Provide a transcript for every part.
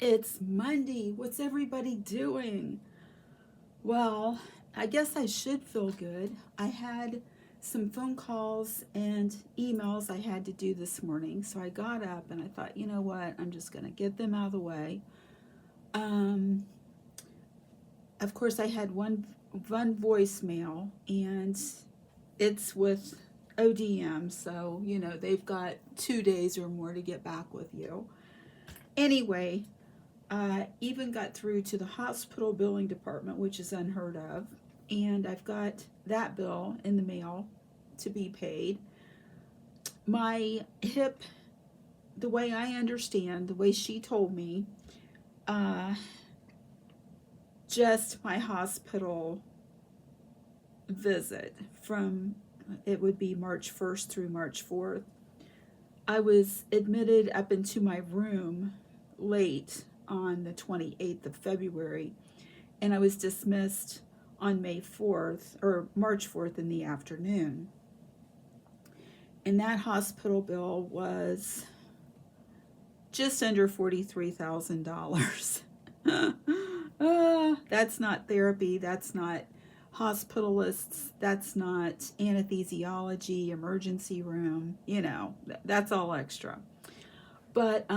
It's Monday. What's everybody doing? Well, I guess I should feel good. I had some phone calls and emails I had to do this morning, so I got up and I thought, you know what? I'm just going to get them out of the way. Um, of course, I had one voicemail, and it's with ODM, so they've got 2 days or more to get back with you. Anyway, even got through to the hospital billing department, which is unheard of, and I've got that bill in the mail to be paid. My hip, the way I understand, the way she told me, uh, just my hospital visit from it would be March 1st through March 4th. I was admitted up into my room late on the 28th of February, and I was dismissed on May 4th or March 4th in the afternoon. And that hospital bill was just under $43,000. That's not therapy, that's not hospitalists, that's not anesthesiology, emergency room, that's all extra. But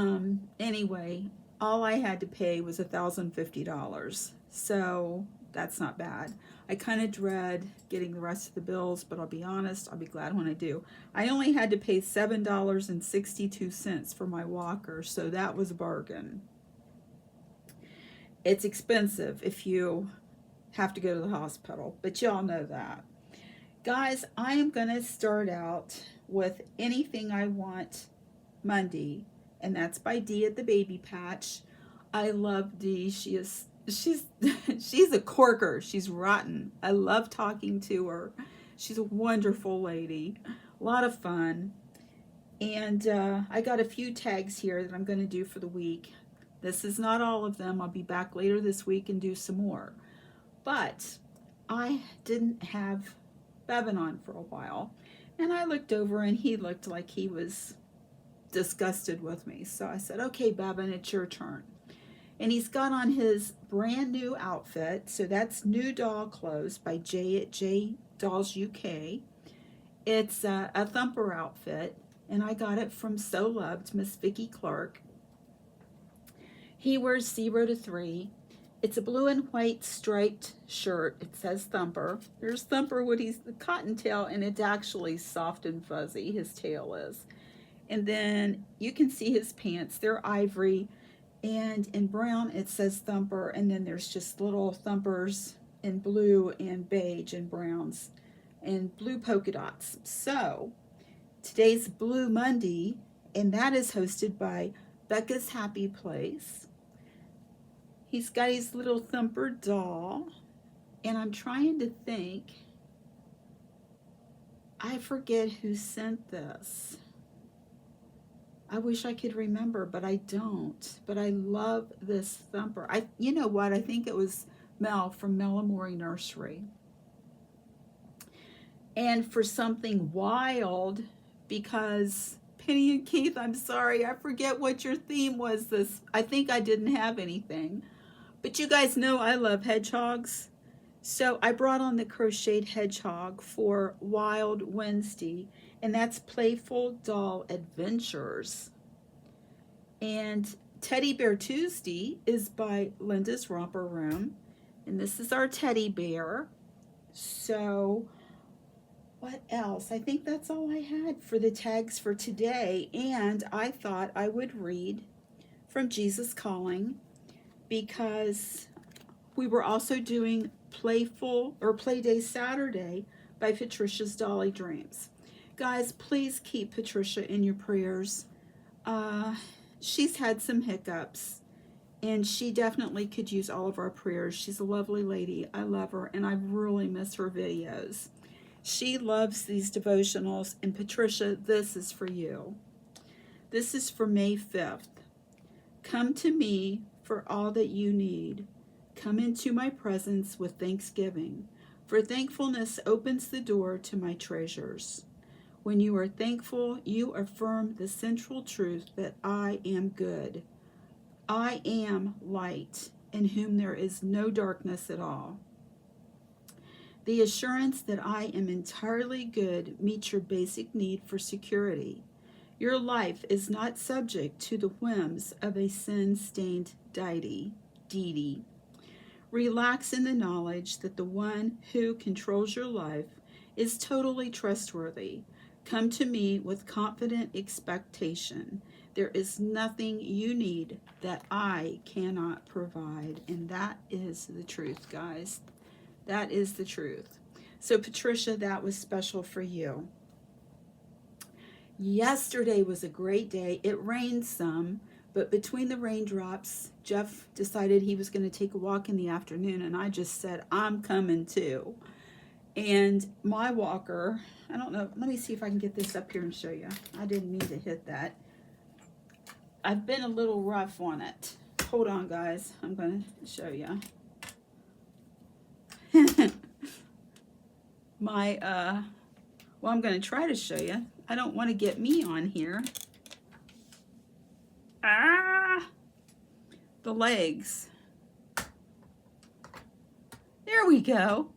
anyway, all I had to pay was $1,050. So that's not bad. I kind of dread getting the rest of the bills, but I'll be honest, I'll be glad when I do. I only had to pay $7.62 for my walker, so that was a bargain. It's expensive if you have to go to the hospital, but y'all know that. Guys, I am going to start out with Anything I Want Monday, and that's by Dee at the Baby Patch. I love Dee. She's she's a corker. She's rotten. I love talking to her. She's a wonderful lady. A lot of fun. And I got a few tags here that I'm going to do for the week. This is not all of them. I'll be back later this week and do some more. But I didn't have Bevan on for a while. And I looked over and he looked like he was disgusted with me. So I said, okay, Bevan, it's your turn. And he's got on his brand new outfit. So that's New Doll Clothes by J at J Dolls UK. It's a thumper outfit, and I got it from So Loved, Miss Vicki Clark. He wears 0 to 3. It's a blue and white striped shirt. It says Thumper. There's Thumper with his cottontail, and it's actually soft and fuzzy, his tail is. And then you can see his pants. They're ivory, and in brown it says Thumper, and then there's just little Thumpers in blue and beige and browns and blue polka dots. So today's Blue Monday, and that is hosted by Becca's Happy Place. He's got his little Thumper doll, and I'm trying to think. I forget who sent this. I wish I could remember, but I don't. But I love this Thumper. You know what? I think it was Mel from Melamori Nursery. And for something wild, because Penny and Keith, I'm sorry, I forget what your theme was this. I think I didn't have anything. But you guys know I love hedgehogs. So I brought on the crocheted hedgehog for Wild Wednesday, and that's Playful Doll Adventures. And Teddy Bear Tuesday is by Linda's Romper Room, and this is our teddy bear. So what else? I think that's all I had for the tags for today, and I thought I would read from Jesus Calling, because we were also doing Playful or Play Day Saturday by Patricia's Dolly Dreams. Guys, please keep Patricia in your prayers. She's had some hiccups, and she definitely could use all of our prayers. She's a lovely lady. I love her, and I really miss her videos. She loves these devotionals, and Patricia, this is for you. This is for May 5th. Come to me for all that you need. Come into my presence with thanksgiving, for thankfulness opens the door to my treasures. When you are thankful, you affirm the central truth that I am good. I am light, in whom there is no darkness at all. The assurance that I am entirely good meets your basic need for security. Your life is not subject to the whims of a sin-stained deity. Relax in the knowledge that the one who controls your life is totally trustworthy. Come to me with confident expectation. There is nothing you need that I cannot provide. And that is the truth, guys. That is the truth. So, Patricia, that was special for you. Yesterday was a great day. It rained some, but between the raindrops, Jeff decided he was going to take a walk in the afternoon, and I just said, I'm coming too. And my walker, I don't know, let me see if I can get this up here and show you. I didn't mean to hit that. I've been a little rough on it. Hold on, guys. I'm going to show you. Well, I'm going to try to show you. I don't want to get me on here. The legs. There we go.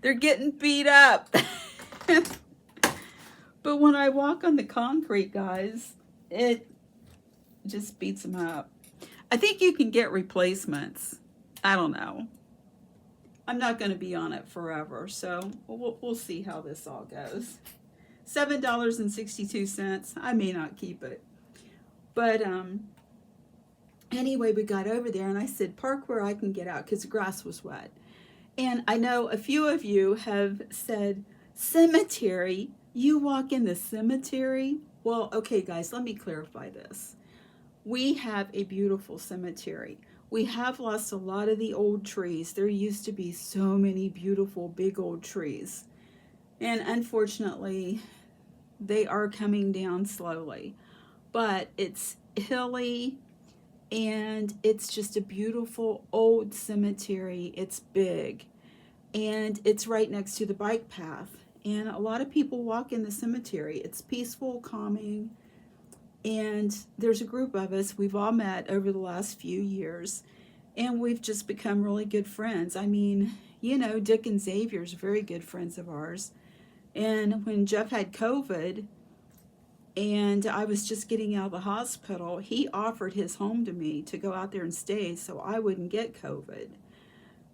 They're getting beat up. But when I walk on the concrete, guys, it just beats them up. I think you can get replacements. I don't know. I'm not going to be on it forever, so we'll see how this all goes. $7.62. I may not keep it. But anyway, we got over there, and I said, park where I can get out, because the grass was wet. And I know a few of you have said, cemetery? You walk in the cemetery? Well, okay, guys, let me clarify this. We have a beautiful cemetery. We have lost a lot of the old trees. There used to be so many beautiful big old trees. And unfortunately, they are coming down slowly. But it's hilly, and it's just a beautiful old cemetery. It's big, and it's right next to the bike path. And a lot of people walk in the cemetery. It's peaceful, calming. And there's a group of us, we've all met over the last few years, and we've just become really good friends. I mean, you know, Dick and Xavier's very good friends of ours. And when Jeff had COVID, and I was just getting out of the hospital, he offered his home to me to go out there and stay so I wouldn't get COVID.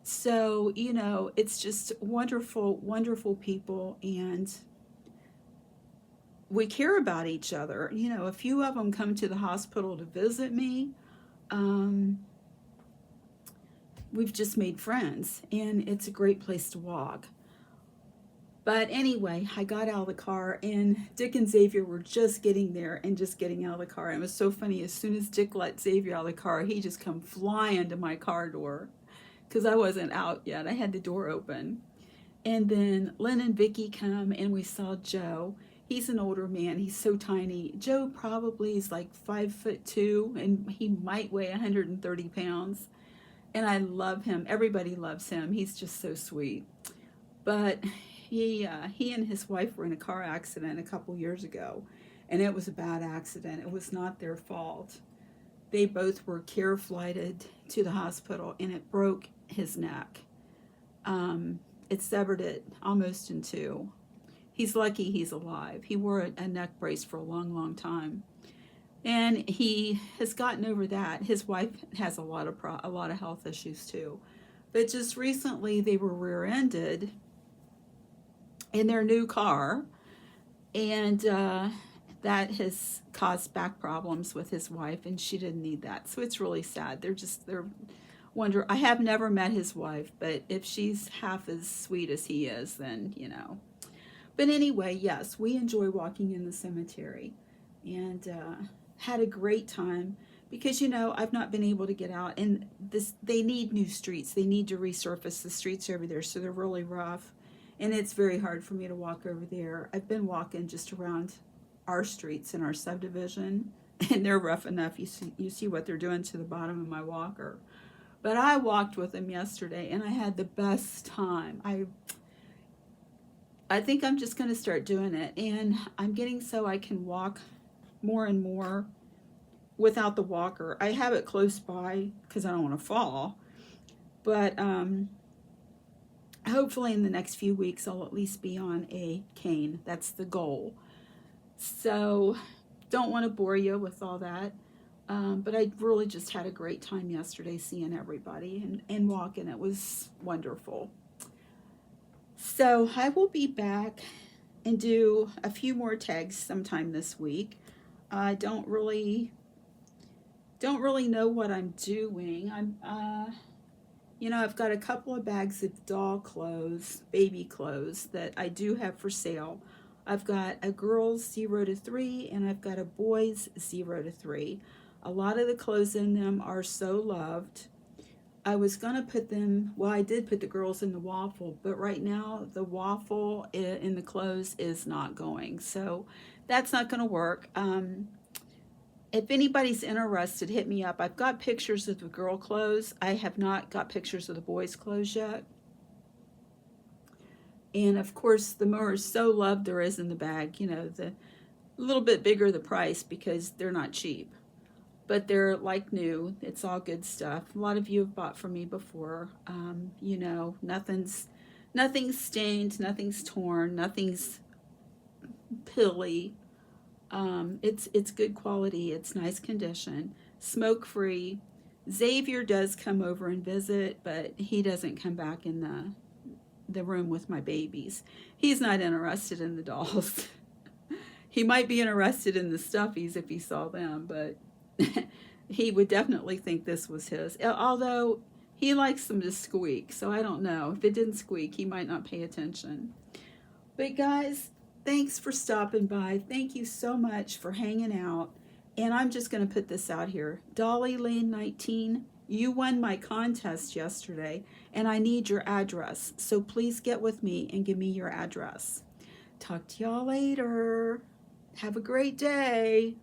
So, you know, it's just wonderful, wonderful people, and we care about each other. You know, a few of them come to the hospital to visit me. We've just made friends, and it's a great place to walk. But anyway, I got out of the car, and Dick and Xavier were just getting there and just getting out of the car. And it was so funny. As soon as Dick let Xavier out of the car, he just come flying to my car door, because I wasn't out yet. I had the door open. And then Lynn and Vicky come, and we saw Joe. He's an older man. He's so tiny. Joe probably is like 5'2", and he might weigh 130 pounds. And I love him. Everybody loves him. He's just so sweet. But he and his wife were in a car accident a couple years ago, and it was a bad accident. It was not their fault. They both were care flighted to the hospital, and it broke his neck. It severed it almost in two. He's lucky he's alive. He wore a neck brace for a long, long time, and he has gotten over that. His wife has a lot of health issues too, but just recently they were rear-ended in their new car, and that has caused back problems with his wife, and she didn't need that. So it's really sad. They're wonder. I have never met his wife, but if she's half as sweet as he is, then you know. But anyway, yes, we enjoy walking in the cemetery, and had a great time, because, you know, I've not been able to get out, and they need new streets. They need to resurface the streets over there, so they're really rough, and it's very hard for me to walk over there. I've been walking just around our streets in our subdivision, and they're rough enough. You see what they're doing to the bottom of my walker. But I walked with them yesterday, and I had the best time. I think I'm just going to start doing it, and I'm getting so I can walk more and more without the walker. I have it close by because I don't want to fall. But hopefully in the next few weeks I'll at least be on a cane. That's the goal. So don't want to bore you with all that. But I really just had a great time yesterday seeing everybody and walking. It was wonderful. So I will be back and do a few more tags sometime this week. I don't really know what I'm doing. I've got a couple of bags of doll clothes, baby clothes that I do have for sale. I've got a girl's 0 to 3 and I've got a boy's 0 to 3. A lot of the clothes in them are so loved. I was going to put them, well, I did put the girls in the waffle, but right now the waffle in the clothes is not going. So that's not going to work. If anybody's interested, hit me up. I've got pictures of the girl clothes. I have not got pictures of the boys' clothes yet. And of course, the more so love there is in the bag, the little bit bigger the price because they're not cheap. But they're like new. It's all good stuff. A lot of you have bought from me before. Nothing's stained, nothing's torn, nothing's pilly. It's good quality. It's nice condition, smoke free. Xavier does come over and visit, but he doesn't come back in the room with my babies. He's not interested in the dolls. He might be interested in the stuffies if he saw them, but he would definitely think this was his. Although he likes them to squeak, so I don't know. If it didn't squeak, he might not pay attention. But guys, thanks for stopping by. Thank you so much for hanging out. And I'm just going to put this out here. Dolly Lane 19, you won my contest yesterday, and I need your address. So please get with me and give me your address. Talk to y'all later. Have a great day.